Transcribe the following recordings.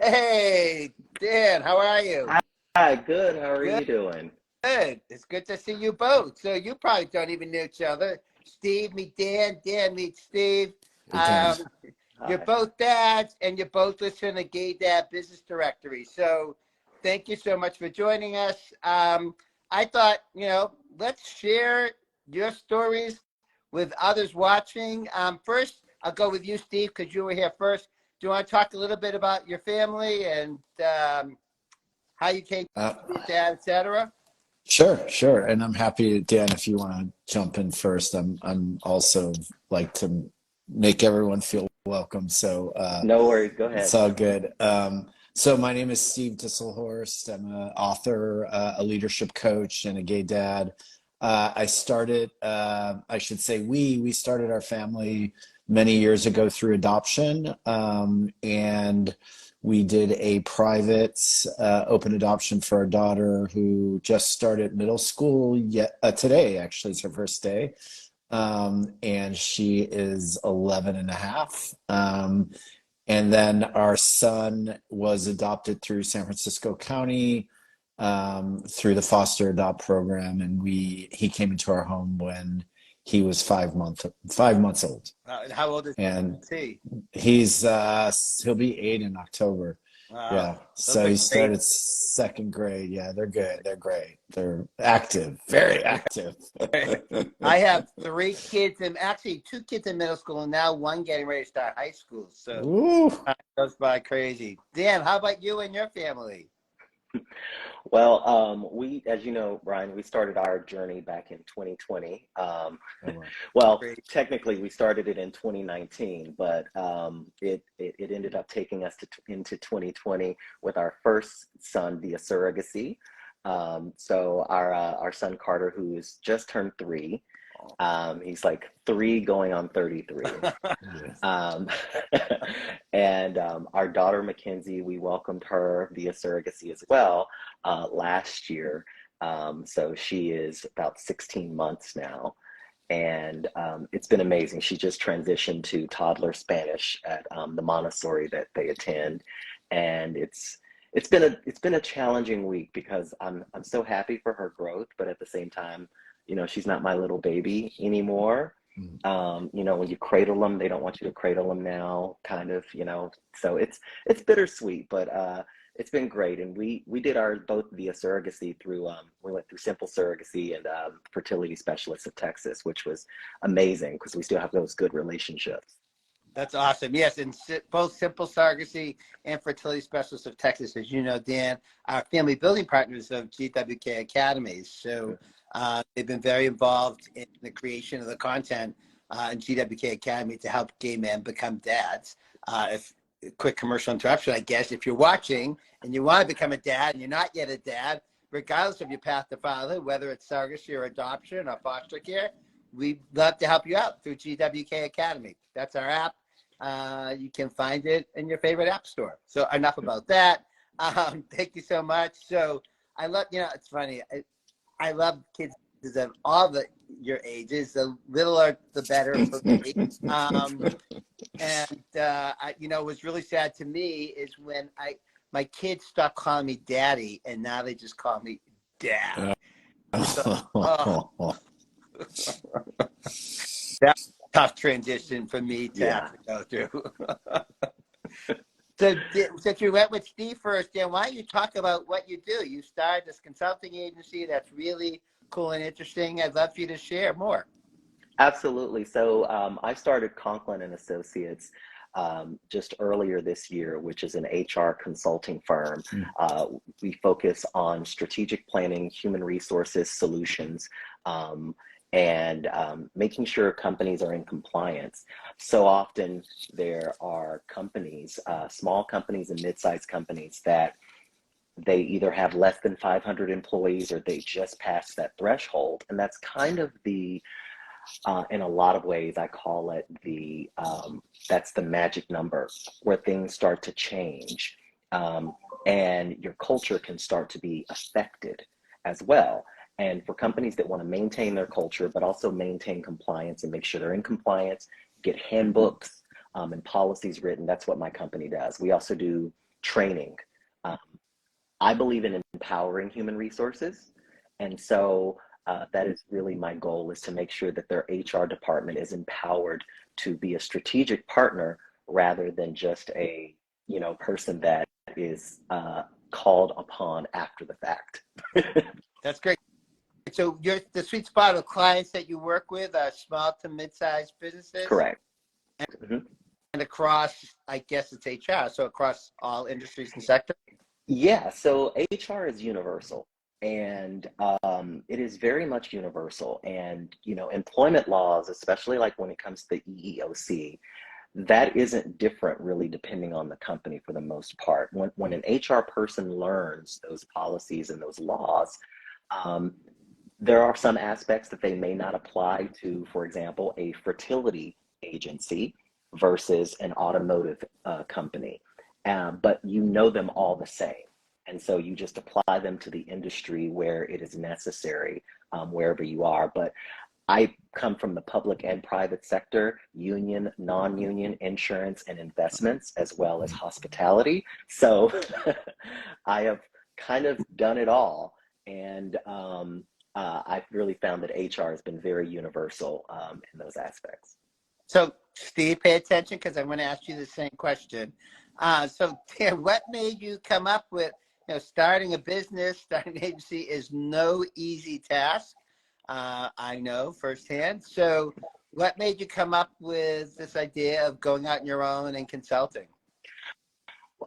Hey, Dan, how are you? Hi, good. How are Good, you doing? good. It's good to see you both. So you probably don't even know each other. Steve, meet Dan. Dan, meet Steve. Hey, Dan. Um, you're Hi. both dads, and you're both listening to Gay Dad Business Directory. So thank you so much for joining us. I thought, let's share your stories with others watching. First, I'll go with you, Steve, because you were here first. Do you want to talk a little bit about your family and how you came Uh, to be a dad, etc.? sure. And I'm happy, Dan, if you want to jump in first. I'm also like to make everyone feel welcome. So No worries. Go it's ahead. all good. So my name is Steve Disselhorst. I'm an author, a leadership coach, and a gay dad. I started, I should say, we started our family many years ago through adoption, and we did a private open adoption for our daughter who just started middle school. Yet today, actually, is her first day, and she is 11 and a half. And then our son was adopted through San Francisco County through the foster adopt program, and he came into our home when he was 5 months old, And how old is and he? he'll be 8 in October. Wow, Yeah, those so are he great. started second grade. Yeah, they're good. They're great. They're active, very active. I have three kids, and actually two kids in middle school, and now one getting ready to start high school. So Ooh. time goes by crazy. Dan, how about you and your family? Well, as you know, Brian, we started our journey back in 2020. Oh, well. Well, Great. technically, we started it in 2019, but it ended up taking us into 2020 with our first son via surrogacy. So our son Carter, who is just turned 3, he's like 3 going on 33. Yeah. Um, and our daughter Mackenzie, we welcomed her via surrogacy as well last year. So she is about 16 months now, and it's been amazing. She just transitioned to toddler Spanish at the Montessori that they attend, and it's been a challenging week because I'm so happy for her growth, but at the same time, she's not my little baby anymore. Mm. When you cradle them, they don't want you to cradle them now, kind of, so it's bittersweet, but it's been great. And we did our both via surrogacy through we went through Simple Surrogacy and Fertility Specialists of Texas, which was amazing because we still have those good relationships. That's awesome. Yes, and both Simple Surrogacy and Fertility Specialists of Texas, as you know, Dan, are family building partners of GWK Academies. So they've been very involved in the creation of the content in GWK Academy to help gay men become dads. If quick commercial interruption, I guess, if you're watching and you want to become a dad and you're not yet a dad, regardless of your path to fatherhood, whether it's surrogacy or adoption or foster care, we'd love to help you out through GWK Academy. That's our app. You can find it in your favorite app store. So enough about that. Thank you so much. So I love, it's funny. I love kids of all your ages. The littler, the better for me. What was really sad to me is when my kids stopped calling me daddy, and now they just call me dad. So, that's a tough transition for me to have Yeah. to go through. So since you went with Steve first, Dan, why don't you talk about what you do? You started this consulting agency that's really cool and interesting. I'd love for you to share more. Absolutely. So I started Conklin and Associates just earlier this year, which is an HR consulting firm. We focus on strategic planning, human resources solutions, and making sure companies are in compliance. So often there are companies, small companies and mid-sized companies, that they either have less than 500 employees or they just passed that threshold. And that's kind of in a lot of ways, I call it that's the magic number where things start to change, and your culture can start to be affected as well. And for companies that want to maintain their culture, but also maintain compliance and make sure they're in compliance, get handbooks and policies written, that's what my company does. We also do training. Um, I believe in empowering human resources. And so that is really my goal, is to make sure that their HR department is empowered to be a strategic partner rather than just a, person that is called upon after the fact. That's great. So the sweet spot of clients that you work with are small to mid-sized businesses? Correct. And across, I guess it's HR, so across all industries and sectors? Yeah, so HR is universal, and it is very much universal. And, employment laws, especially like when it comes to the EEOC, that isn't different really depending on the company for the most part. When an HR person learns those policies and those laws, there are some aspects that they may not apply to, for example, a fertility agency versus an automotive company. But you know them all the same. And so you just apply them to the industry where it is necessary, wherever you are. But I come from the public and private sector, union, non-union, insurance, and investments, as well as hospitality. So I have kind of done it all. And I've really found that HR has been very universal in those aspects. So Steve, pay attention, because I'm going to ask you the same question. So Dan, what made you come up with, starting a business, starting an agency is no easy task. I know firsthand. So what made you come up with this idea of going out on your own and consulting?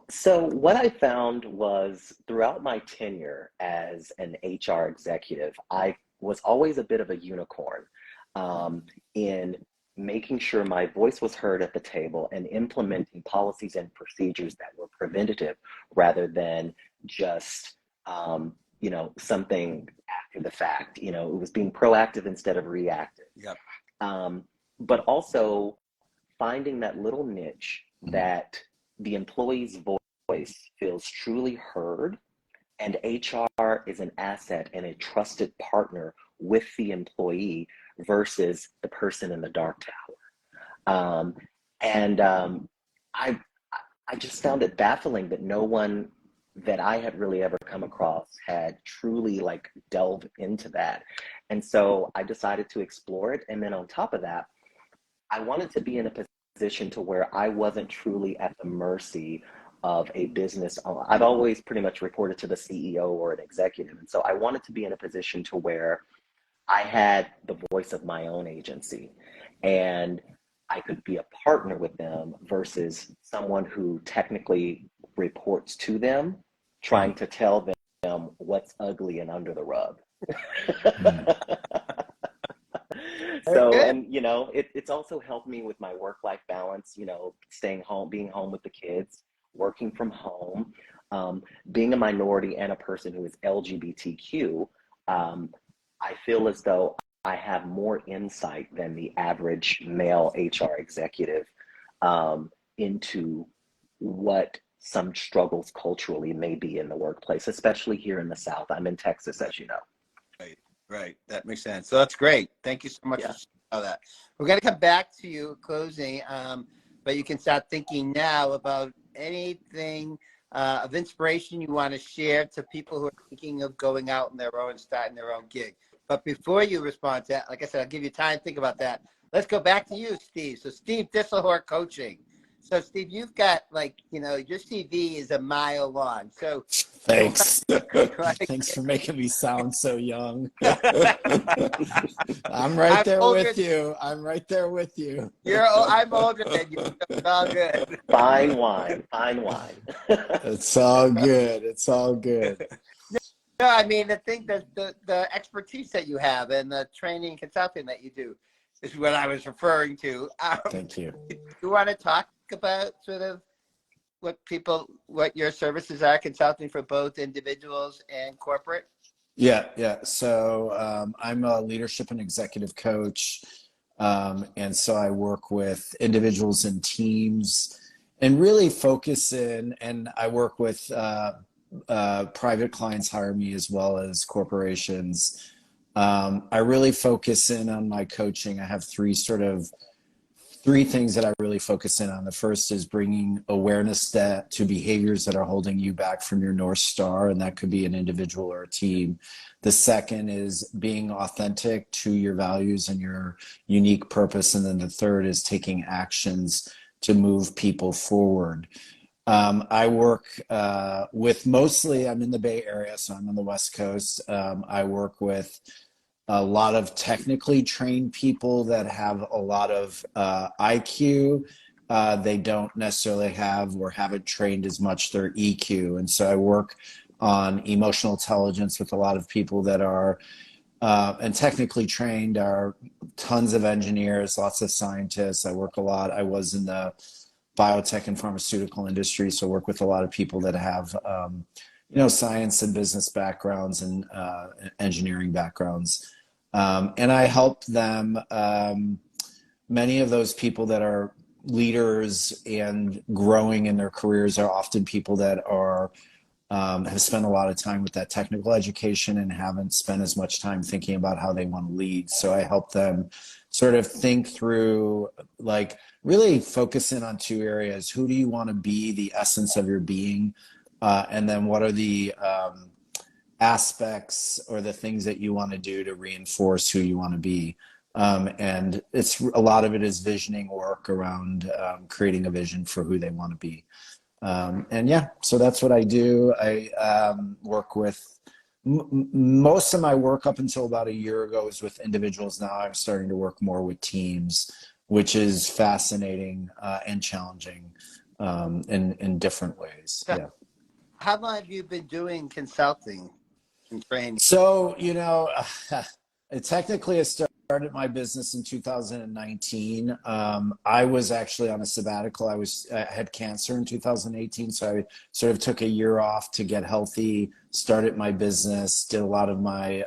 So what I found was, throughout my tenure as an HR executive, I was always a bit of a unicorn in making sure my voice was heard at the table and implementing policies and procedures that were preventative rather than just, something after the fact. It was being proactive instead of reactive. Yep. But also finding that little niche that the employee's voice feels truly heard, and HR is an asset and a trusted partner with the employee versus the person in the dark tower. I just found it baffling that no one that I had really ever come across had truly delved into that. And so I decided to explore it. And then on top of that, I wanted to be in a position to where I wasn't truly at the mercy of a business owner. I've always pretty much reported to the CEO or an executive. And so I wanted to be in a position to where I had the voice of my own agency and I could be a partner with them versus someone who technically reports to them, trying to tell them what's ugly and under the rug. So, and it's also helped me with my work-life balance, staying home, being home with the kids, working from home, being a minority and a person who is LGBTQ. I feel as though I have more insight than the average male HR executive into what some struggles culturally may be in the workplace, especially here in the South. I'm in Texas, as you know. Right. That makes sense. So that's great. Thank you so much for that. We're going to come back to you closing, but you can start thinking now about anything of inspiration you want to share to people who are thinking of going out on their own, starting their own gig. But before you respond to that, like I said, I'll give you time to think about that. Let's go back to you, Steve. So Steve Disselhorst Coaching. So Steve, you've got your CV is a mile long. So thanks. Thanks for making me sound so young. I'm right there with you. I'm right there with you. I'm older than you. It's all good. Fine wine. Fine wine. It's all good. It's all good. No, I mean, the thing that the expertise that you have and the training and consulting that you do is what I was referring to. Thank you. You want to talk about sort of what your services are, consulting for both individuals and corporate? Yeah. So I'm a leadership and executive coach. And so I work with individuals and teams and really focus in, and I work with private clients hire me as well as corporations. I really focus in on my coaching. I have three sort of three things that I really focus in on. The first is bringing awareness to behaviors that are holding you back from your North Star, and that could be an individual or a team. The second is being authentic to your values and your unique purpose. And then the third is taking actions to move people forward. I work with mostly, I'm in the Bay Area, so I'm on the West Coast. I work with a lot of technically trained people that have a lot of IQ. They don't necessarily have or haven't trained as much their EQ. And so I work on emotional intelligence with a lot of people that are and technically trained, are tons of engineers, lots of scientists. I work a lot. I was in the biotech and pharmaceutical industry, so I work with a lot of people that have science and business backgrounds and engineering backgrounds. And I help them, many of those people that are leaders and growing in their careers are often people that are have spent a lot of time with that technical education and haven't spent as much time thinking about how they want to lead. So I help them sort of think through, like, really focus in on two areas. Who do you want to be, the essence of your being? And then what are the aspects or the things that you want to do to reinforce who you want to be? And it's a lot of it is visioning work around creating a vision for who they want to be. And yeah, so that's what I do. I work with most of my work up until about a year ago is with individuals. Now I'm starting to work more with teams, which is fascinating and challenging in different ways. Yeah. How long have you been doing consulting and training? So, technically I started my business in 2019. I was actually on a sabbatical. I had cancer in 2018, so I sort of took a year off to get healthy, started my business, did a lot of my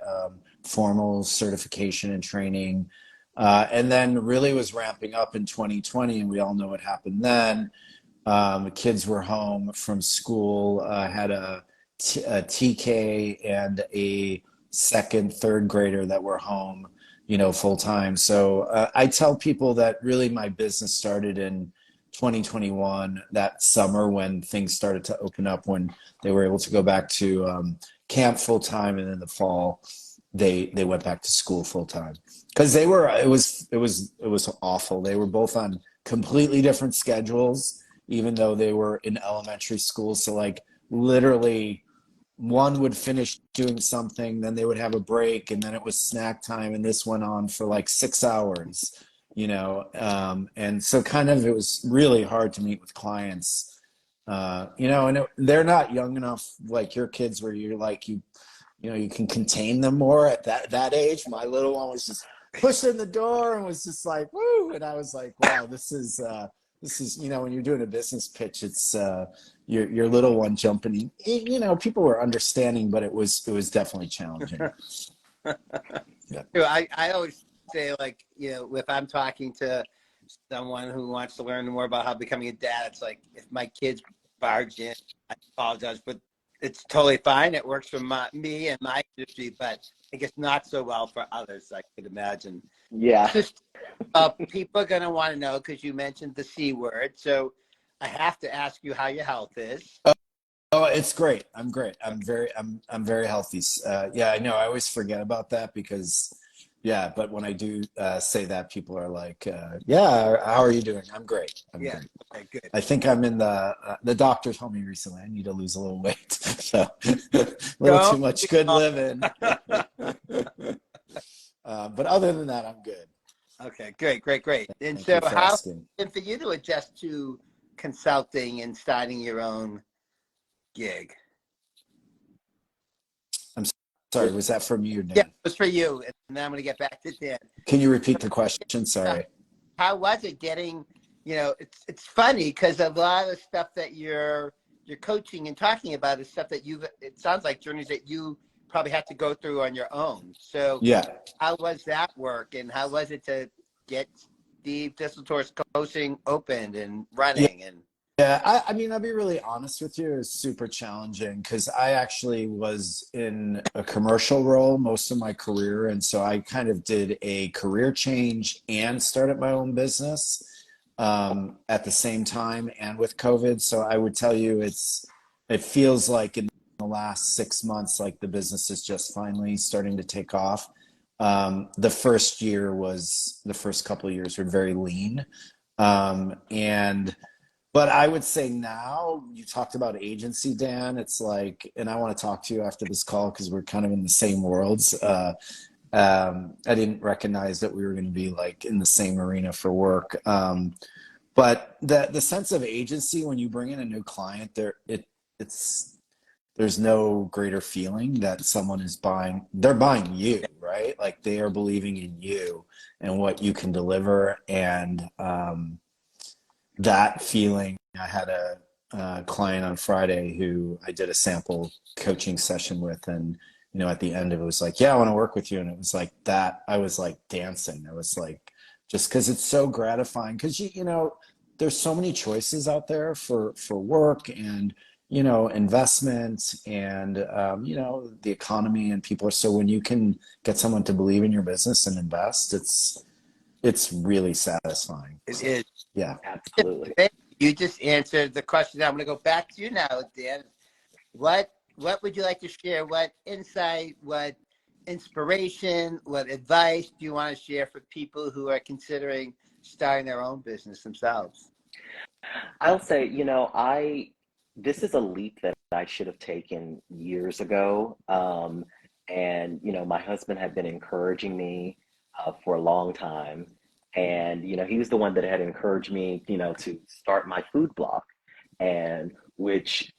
formal certification and training, and then really was ramping up in 2020, and we all know what happened then. The kids were home from school. I had a TK and a second, third grader that were home, full time. So I tell people that really my business started in 2021, that summer when things started to open up, when they were able to go back to camp full time, and in the fall they went back to school full time, because it was awful. They were both on completely different schedules, even though they were in elementary school. So like literally one would finish doing something, then they would have a break, and then it was snack time, and this went on for like 6 hours, and so kind of it was really hard to meet with clients, and they're not young enough like your kids where you're like, you can contain them more at that age. My little one was just pushing the door and was just like, woo, and I was like, wow, this is when you're doing a business pitch, it's your little one jumping in. People were understanding, but it was definitely challenging. Yeah. I always say, like, if I'm talking to someone who wants to learn more about how becoming a dad, it's like, if my kids barge in, I apologize, but it's totally fine. It works for me and my industry, but I guess not so well for others, I could imagine. Yeah. Just, people are going to want to know, because you mentioned the C word. So I have to ask you how your health is. Oh, it's great. I'm great. I'm very healthy. Yeah, I know. I always forget about that because, yeah, but when I do say that, people are like, yeah, how are you doing? I'm great. I'm great. Okay, good. I think I'm in the doctor told me recently I need to lose a little weight. So a little too much good living. But other than that, I'm good. Okay, great. And Thank so you for how, asking. and for you to adjust to consulting and starting your own gig? I'm sorry, was that from you, Dan? Yeah, it was for you. And then I'm going to get back to Dan. Can you repeat the question? Sorry. How was it getting, it's funny because a lot of stuff that you're coaching and talking about is stuff that it sounds like journeys that you probably had to go through on your own. So yeah, how was that work, and how was it to get Steve Disselhorst coaching opened and running? Yeah, I mean, I'll be really honest with you. It was super challenging because I actually was in a commercial role most of my career. And so I kind of did a career change and started my own business. at the same time and with COVID. So I would tell you it feels like in the last 6 months, like the business is just finally starting to take off. The first couple of years were very lean. But I would say now, you talked about agency, Dan. It's like, and I want to talk to you after this call because we're kind of in the same worlds. I didn't recognize that we were going to be like in the same arena for work. But the sense of agency when you bring in a new client, there's no greater feeling that someone is they're buying you, right? Like they are believing in you and what you can deliver. And that feeling, I had a client on Friday who I did a sample coaching session with, and at the end of it was like, yeah, I want to work with you. And it was like that. I was like dancing. I was like, just because it's so gratifying, because there's so many choices out there for work and investment and the economy, and people are, so when you can get someone to believe in your business and invest, it's really satisfying. It is. Yeah, Absolutely. You just answered the question. I'm going to go back to you now, Dan. What would you like to share? What insight, what inspiration, what advice do you want to share for people who are considering starting their own business themselves? I'll say, this is a leap that I should have taken years ago. And, my husband had been encouraging me for a long time. And, he was the one that had encouraged me, to start my food blog, and which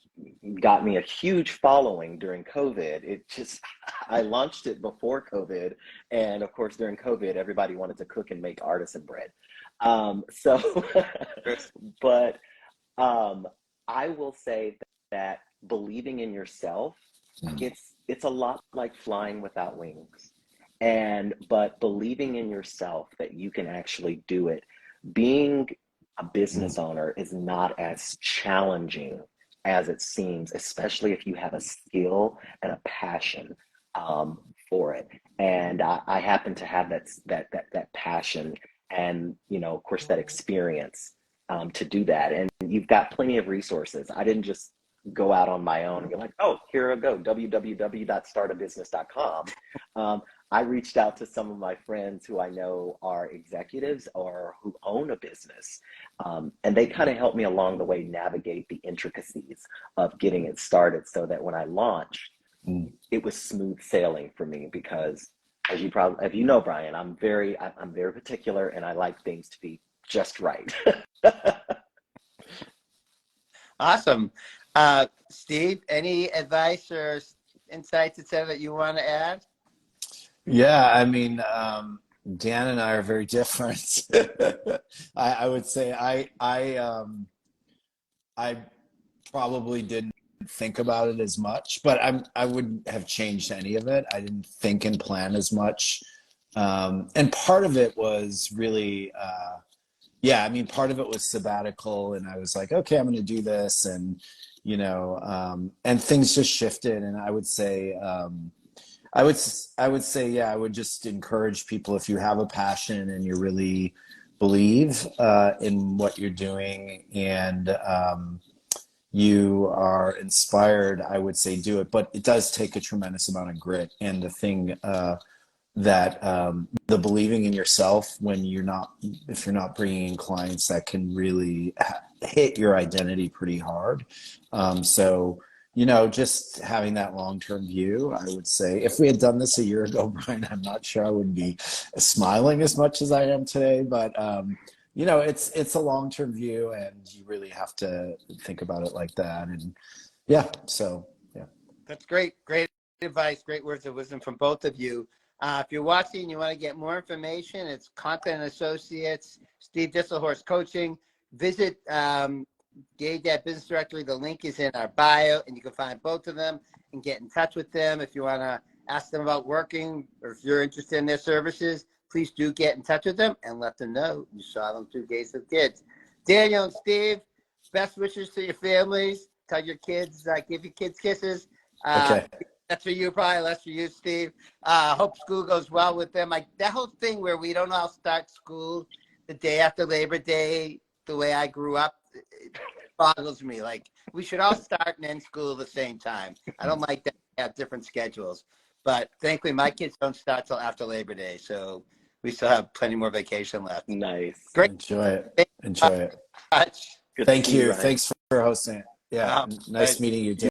got me a huge following during COVID. I launched it before COVID. And of course, during COVID, everybody wanted to cook and make artisan bread. So, but I will say that believing in yourself, it's a lot like flying without wings. But believing in yourself that you can actually do it. Being a business owner is not as challenging as it seems, especially if you have a skill and a passion for it. And I happen to have that passion and, of course, that experience to do that. And you've got plenty of resources. I didn't just go out on my own and be like, oh, here I go, www.startabusiness.com. I reached out to some of my friends who I know are executives or who own a business. And they kind of helped me along the way navigate the intricacies of getting it started, so that when I launched, it was smooth sailing for me, because as you know, Brian, I'm very particular, and I like things to be just right. Awesome. Steve, any advice or insights, etc., that you want to add? Yeah, I mean, Dan and I are very different. I would say I probably didn't think about it as much, but I wouldn't have changed any of it. I didn't think and plan as much. And part of it was really, part of it was sabbatical, and I was like, okay, I'm going to do this. And, and things just shifted. And I would say, I would say, I would just encourage people, if you have a passion and you really believe in what you're doing, and you are inspired, I would say do it. But it does take a tremendous amount of grit. And the thing that the believing in yourself, if you're not bringing in clients, that can really hit your identity pretty hard. So, just having that long-term view, I would say, if we had done this a year ago, Brian, I'm not sure I would be smiling as much as I am today, but it's a long-term view, and you really have to think about it like that. And That's great. Great advice. Great words of wisdom from both of you. If you're watching and you want to get more information, it's Conklin & Associates, Steve Disselhorst Coaching. Visit Gay Dad Business Directory. The link is in our bio, and you can find both of them and get in touch with them. If you want to ask them about working, or if you're interested in their services, please do get in touch with them and let them know you saw them through Gays with Kids. Daniel and Steve, best wishes to your families. Tell your kids, give your kids kisses. Okay. That's for you, probably less for you, Steve. Hope school goes well with them. That whole thing where we don't all start school the day after Labor Day the way I grew up, it boggles me. Like, we should all start and end school at the same time. I don't like that we have different schedules. But thankfully, my kids don't start till after Labor Day, so we still have plenty more vacation left. Nice. Great. Enjoy it. Thank Enjoy it. you much. Good to Thank see you, you. Ryan. Thanks for hosting it. Yeah. Oh, Nice pleasure. meeting you, Dan.